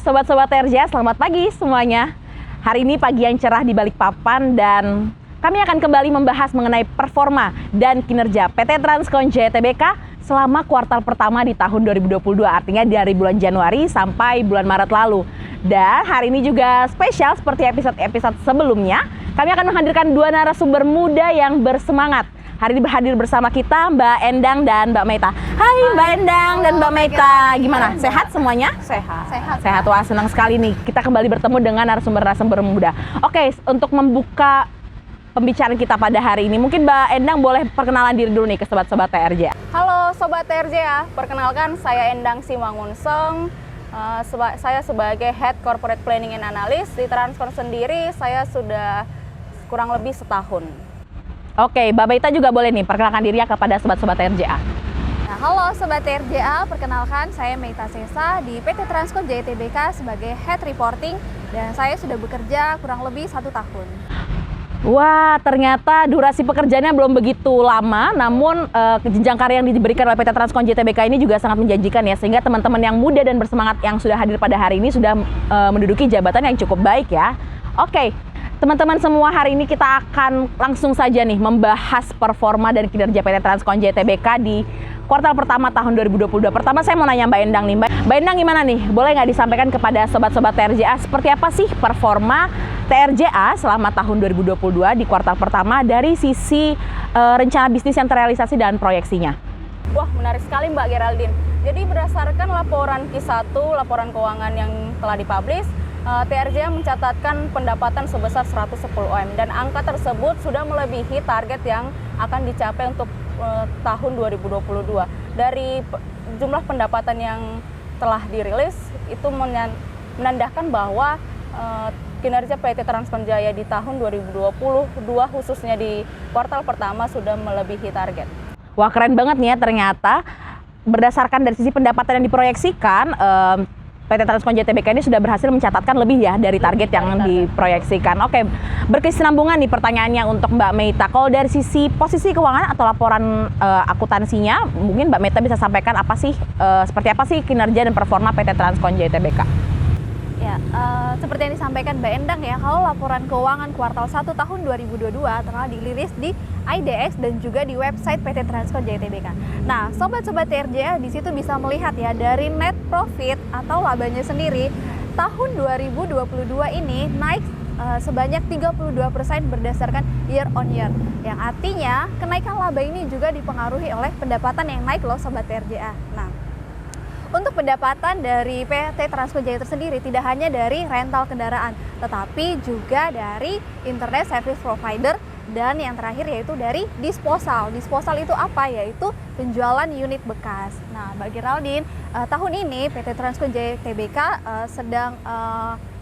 Sobat-sobat TRJ, selamat pagi semuanya. Hari ini pagi yang cerah di Balikpapan dan kami akan kembali membahas mengenai performa dan kinerja PT Transcon Jaya Tbk selama kuartal pertama di tahun 2022, artinya dari bulan Januari sampai bulan Maret lalu. Dan hari ini juga spesial seperti episode-episode sebelumnya, kami akan menghadirkan dua narasumber muda yang bersemangat. Hari ini hadir bersama kita Mbak Endang dan Mbak Meita. Hai Mbak Endang dan Mbak Meita, gimana? Sehat semuanya? Sehat, wah senang sekali nih kita kembali bertemu dengan narasumber-narasumber muda. Oke, untuk membuka pembicaraan kita pada hari ini, mungkin Mbak Endang boleh perkenalan diri dulu nih ke sobat-sobat TRJ. Halo Sobat TRJ, perkenalkan saya Endang Simangunseng. Saya sebagai Head Corporate Planning and Analyst di Transcon sendiri, saya sudah kurang lebih setahun. Oke, Mbak Meita juga boleh nih perkenalkan dirinya kepada sobat-sobat TRJA. Nah, halo Sobat TRJA, perkenalkan saya Meita Sesa di PT Transcon Jaya Tbk sebagai Head Reporting dan saya sudah bekerja kurang lebih 1 tahun. Wah, ternyata durasi pekerjaannya belum begitu lama, namun jenjang karir yang diberikan oleh PT Transcon Jaya Tbk ini juga sangat menjanjikan ya, sehingga teman-teman yang muda dan bersemangat yang sudah hadir pada hari ini sudah menduduki jabatan yang cukup baik ya. Oke, teman-teman semua, hari ini kita akan langsung saja nih membahas performa dan kinerja PT Transcon Jaya Tbk di kuartal pertama tahun 2022. Pertama saya mau nanya Mbak Endang nih, Mbak Endang gimana nih? Boleh nggak disampaikan kepada sobat-sobat TRJA seperti apa sih performa TRJA selama tahun 2022 di kuartal pertama dari sisi rencana bisnis yang terrealisasi dan proyeksinya? Wah, menarik sekali Mbak Geraldine. Jadi berdasarkan laporan Q1, laporan keuangan yang telah dipublish, TRJA mencatatkan pendapatan sebesar 110 OM dan angka tersebut sudah melebihi target yang akan dicapai untuk tahun 2022. Dari jumlah pendapatan yang telah dirilis itu menandakan bahwa kinerja PT Transcon Jaya di tahun 2022 khususnya di kuartal pertama sudah melebihi target. Wah, keren banget nih ya, ternyata berdasarkan dari sisi pendapatan yang diproyeksikan, PT Transcon Jaya Tbk ini sudah berhasil mencatatkan lebih ya dari target yang diproyeksikan. Oke, berkesinambungan nih pertanyaannya untuk Mbak Meita. Kalau dari sisi posisi keuangan atau laporan akuntansinya, mungkin Mbak Meita bisa sampaikan seperti apa sih kinerja dan performa PT Transcon Jaya Tbk? Ya, seperti yang disampaikan Mbak Endang ya, kalau laporan keuangan kuartal 1 tahun 2022 telah dirilis di IDX dan juga di website PT Transcon Jaya Tbk. Nah, sobat-sobat TRJ di situ bisa melihat ya dari net profit atau labanya sendiri tahun 2022 ini naik sebanyak 32% berdasarkan year on year. Yang artinya kenaikan laba ini juga dipengaruhi oleh pendapatan yang naik loh sobat TRJA. Nah, untuk pendapatan dari PT Transcon Jaya tersendiri tidak hanya dari rental kendaraan, tetapi juga dari internet service provider dan yang terakhir yaitu dari disposal. Disposal itu apa? Yaitu penjualan unit bekas. Nah, Mbak Geraldine, tahun ini PT Transcon Jaya Tbk sedang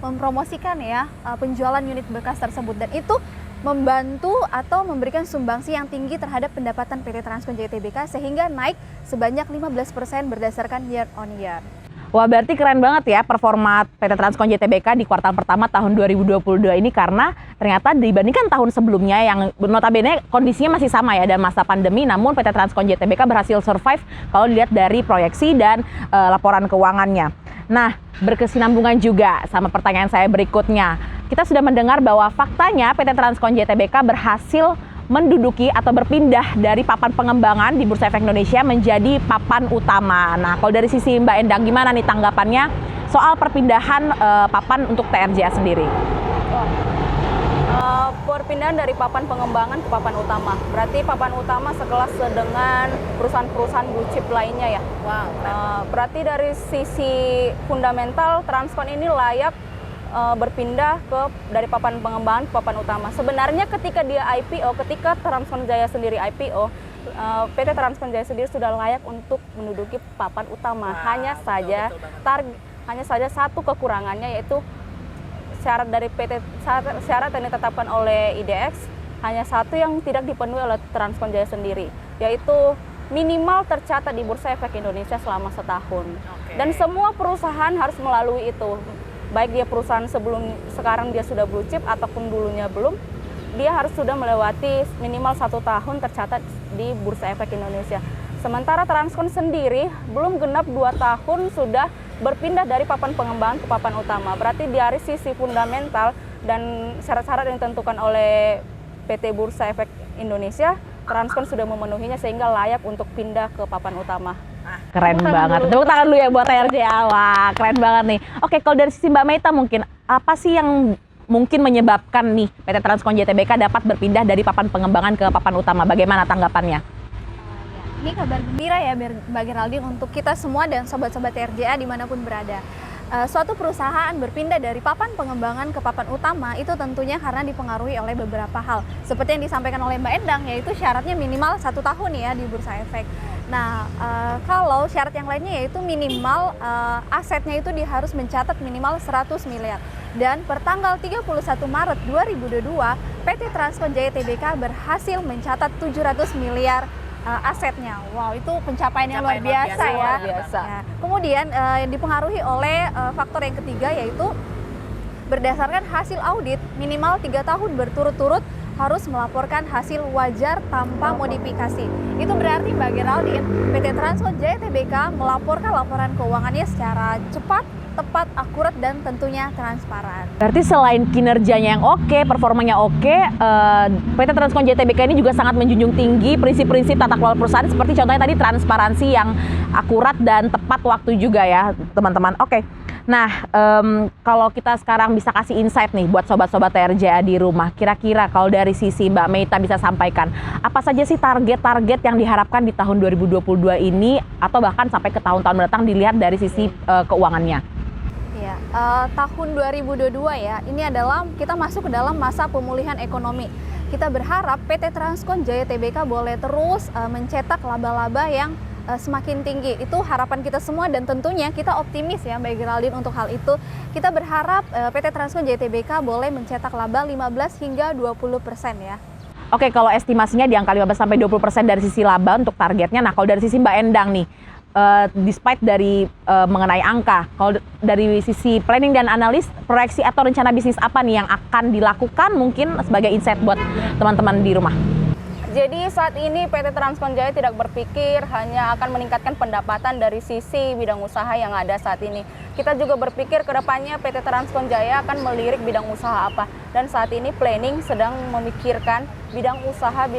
mempromosikan ya penjualan unit bekas tersebut dan itu membantu atau memberikan sumbangsi yang tinggi terhadap pendapatan PT Transcon Jaya Tbk sehingga naik sebanyak 15% berdasarkan year on year. Wah, berarti keren banget ya performa PT Transcon Jaya Tbk di kuartal pertama tahun 2022 ini, karena ternyata dibandingkan tahun sebelumnya yang notabene kondisinya masih sama ya dan masa pandemi, namun PT Transcon Jaya Tbk berhasil survive kalau dilihat dari proyeksi dan laporan keuangannya. Nah, berkesinambungan juga sama pertanyaan saya berikutnya. Kita sudah mendengar bahwa faktanya PT Transcon Jaya Tbk berhasil menduduki atau berpindah dari papan pengembangan di Bursa Efek Indonesia menjadi papan utama. Nah, kalau dari sisi Mbak Endang gimana nih tanggapannya soal perpindahan papan untuk TRJA sendiri? Perpindahan dari papan pengembangan ke papan utama. Berarti papan utama sekelas dengan perusahaan-perusahaan blue chip lainnya ya. Wow. Berarti dari sisi fundamental Transcon ini layak berpindah dari papan pengembangan ke papan utama. Sebenarnya ketika dia IPO, ketika Transcon Jaya sendiri IPO, PT Transcon Jaya sendiri sudah layak untuk menduduki papan utama. Hanya saja satu kekurangannya, yaitu syarat dari syarat yang ditetapkan oleh IDX hanya satu yang tidak dipenuhi oleh Transcon Jaya sendiri, yaitu minimal tercatat di Bursa Efek Indonesia selama setahun. Dan semua perusahaan harus melalui itu. Baik dia perusahaan sekarang dia sudah blue chip ataupun dulunya belum, dia harus sudah melewati minimal 1 tahun tercatat di Bursa Efek Indonesia. Sementara Transcon sendiri belum genap 2 tahun sudah berpindah dari papan pengembangan ke papan utama. Berarti dari sisi fundamental dan syarat-syarat yang ditentukan oleh PT Bursa Efek Indonesia, Transkon sudah memenuhinya sehingga layak untuk pindah ke papan utama. Keren banget. Tepuk tangan dulu ya buat RJA. Wah, keren banget nih. Oke, kalau dari sisi Mbak Meita mungkin apa sih yang mungkin menyebabkan nih PT Transkon JTBK dapat berpindah dari papan pengembangan ke papan utama? Bagaimana tanggapannya? Ini kabar gembira ya Mbak Geraldine untuk kita semua dan sobat-sobat RJA dimanapun berada. Suatu perusahaan berpindah dari papan pengembangan ke papan utama itu tentunya karena dipengaruhi oleh beberapa hal. Seperti yang disampaikan oleh Mbak Endang, yaitu syaratnya minimal 1 tahun ya di Bursa Efek. Nah, kalau syarat yang lainnya yaitu minimal asetnya itu harus mencatat minimal 100 miliar. Dan per tanggal 31 Maret 2022, PT Transkon Jaya Tbk berhasil mencatat 700 miliar asetnya. Wow, itu pencapaian yang luar biasa ya. Luar biasa. Ya. Kemudian dipengaruhi oleh faktor yang ketiga yaitu berdasarkan hasil audit minimal 3 tahun berturut-turut harus melaporkan hasil wajar tanpa modifikasi. Itu berarti Mbak Geraldine, PT Transkon Jaya Tbk melaporkan laporan keuangannya secara cepat, tepat, akurat, dan tentunya transparan. Berarti selain kinerjanya yang oke, performanya oke, PT Transkon JTBK ini juga sangat menjunjung tinggi prinsip-prinsip tata kelola perusahaan seperti contohnya tadi transparansi yang akurat dan tepat waktu juga ya teman-teman. Oke, nah kalau kita sekarang bisa kasih insight nih buat sobat-sobat RJA di rumah, kira-kira kalau dari sisi Mbak Meita bisa sampaikan, apa saja sih target-target yang diharapkan di tahun 2022 ini atau bahkan sampai ke tahun-tahun mendatang dilihat dari sisi keuangannya? Ya, tahun 2022 ya, ini adalah kita masuk ke dalam masa pemulihan ekonomi. Kita berharap PT Transkon Jaya Tbk boleh terus mencetak laba-laba yang semakin tinggi. Itu harapan kita semua dan tentunya kita optimis ya Mbak Geraldine untuk hal itu. Kita berharap PT Transkon Jaya Tbk boleh mencetak laba 15 hingga 20% ya. Oke, kalau estimasinya di angka 15-20% dari sisi laba untuk targetnya. Nah, kalau dari sisi Mbak Endang nih, despite dari mengenai angka, kalau dari sisi planning dan analis, proyeksi atau rencana bisnis apa nih yang akan dilakukan mungkin sebagai insight buat teman-teman di rumah? Jadi saat ini PT Transkon Jaya tidak berpikir hanya akan meningkatkan pendapatan dari sisi bidang usaha yang ada saat ini. Kita juga berpikir ke depannya PT Transkon Jaya akan melirik bidang usaha apa. Dan saat ini planning sedang memikirkan bidang usaha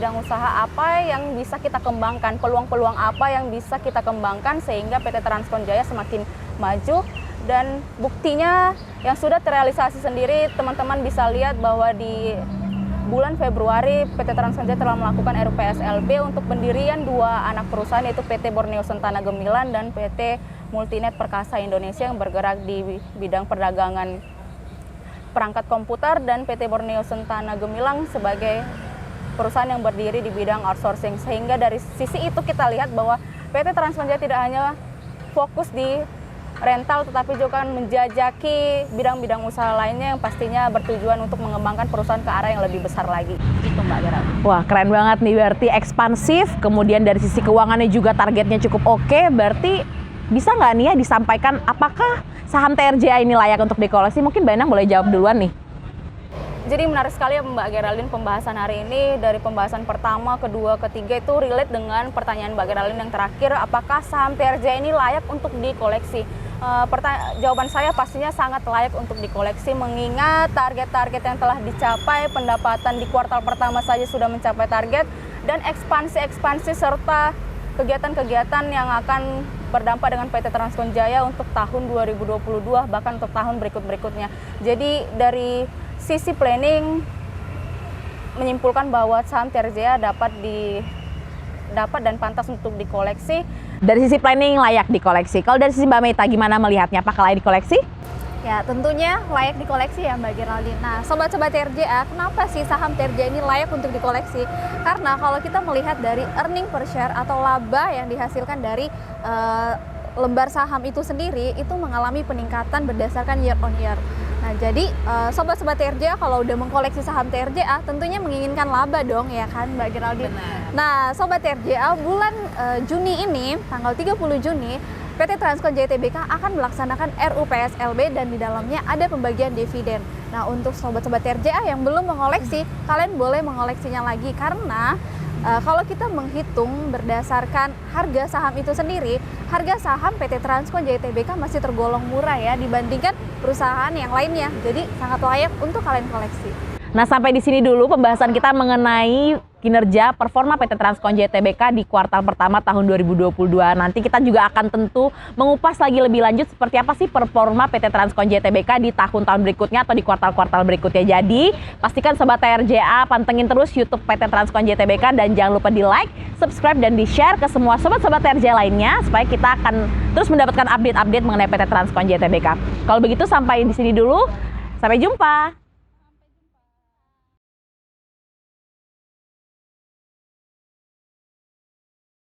apa yang bisa kita kembangkan, peluang-peluang apa yang bisa kita kembangkan sehingga PT Transkon Jaya semakin maju. Dan buktinya yang sudah terrealisasi sendiri, teman-teman bisa lihat bahwa di bulan Februari PT Transkon Jaya telah melakukan RUPSLB untuk pendirian 2 anak perusahaan yaitu PT Borneo Sentana Gemilang dan PT Multinet Perkasa Indonesia yang bergerak di bidang perdagangan perangkat komputer, dan PT Borneo Sentana Gemilang sebagai perusahaan yang berdiri di bidang outsourcing. Sehingga dari sisi itu kita lihat bahwa PT Transkon Jaya tidak hanya fokus di rental tetapi juga akan menjajaki bidang-bidang usaha lainnya yang pastinya bertujuan untuk mengembangkan perusahaan ke arah yang lebih besar lagi. Itu Mbak Geraldine. Wah, keren banget nih, berarti ekspansif, kemudian dari sisi keuangannya juga targetnya cukup oke. Berarti bisa nggak nih ya disampaikan apakah saham TRJA ini layak untuk dikoleksi? Mungkin Mbak Endang boleh jawab duluan nih. Jadi menarik sekali ya Mbak Geraldine pembahasan hari ini. Dari pembahasan pertama, kedua, ketiga itu relate dengan pertanyaan Mbak Geraldine yang terakhir, apakah saham TRJA ini layak untuk dikoleksi? Jawaban saya pastinya sangat layak untuk dikoleksi mengingat target-target yang telah dicapai, pendapatan di kuartal pertama saja sudah mencapai target, dan ekspansi serta kegiatan-kegiatan yang akan berdampak dengan PT Transkon Jaya untuk tahun 2022 bahkan untuk tahun berikut-berikutnya. Jadi dari sisi planning menyimpulkan bahwa saham TRJA dapat dan pantas untuk dikoleksi. Dari sisi planning layak dikoleksi. Kalau dari sisi Mbak Meita gimana melihatnya? Apakah layak dikoleksi? Ya, tentunya layak dikoleksi ya Mbak Geraldine. Nah, sobat-sobat TRJA, kenapa sih saham TRJA ini layak untuk dikoleksi? Karena kalau kita melihat dari earning per share atau laba yang dihasilkan dari lembar saham itu sendiri, itu mengalami peningkatan berdasarkan year on year. Nah, jadi sobat-sobat TRJA kalau udah mengkoleksi saham TRJA tentunya menginginkan laba dong ya kan Mbak Geraldine. Nah, sobat TRJA, bulan Juni ini, tanggal 30 Juni, PT Transkon Jaya Tbk akan melaksanakan RUPSLB dan di dalamnya ada pembagian dividen. Nah, untuk sobat-sobat TRJA yang belum mengoleksi, kalian boleh mengoleksinya lagi karena Kalau kita menghitung berdasarkan harga saham itu sendiri, harga saham PT Transcon JTBK masih tergolong murah ya dibandingkan perusahaan yang lainnya. Jadi sangat layak untuk kalian koleksi. Nah, sampai di sini dulu pembahasan kita mengenai kinerja performa PT Transcon JTBK di kuartal pertama tahun 2022. Nanti kita juga akan tentu mengupas lagi lebih lanjut seperti apa sih performa PT Transcon JTBK di tahun-tahun berikutnya atau di kuartal-kuartal berikutnya. Jadi, pastikan Sobat TRJA pantengin terus YouTube PT Transcon JTBK dan jangan lupa di like, subscribe, dan di-share ke semua Sobat-Sobat TRJA lainnya supaya kita akan terus mendapatkan update-update mengenai PT Transcon JTBK. Kalau begitu sampai di sini dulu. Sampai jumpa.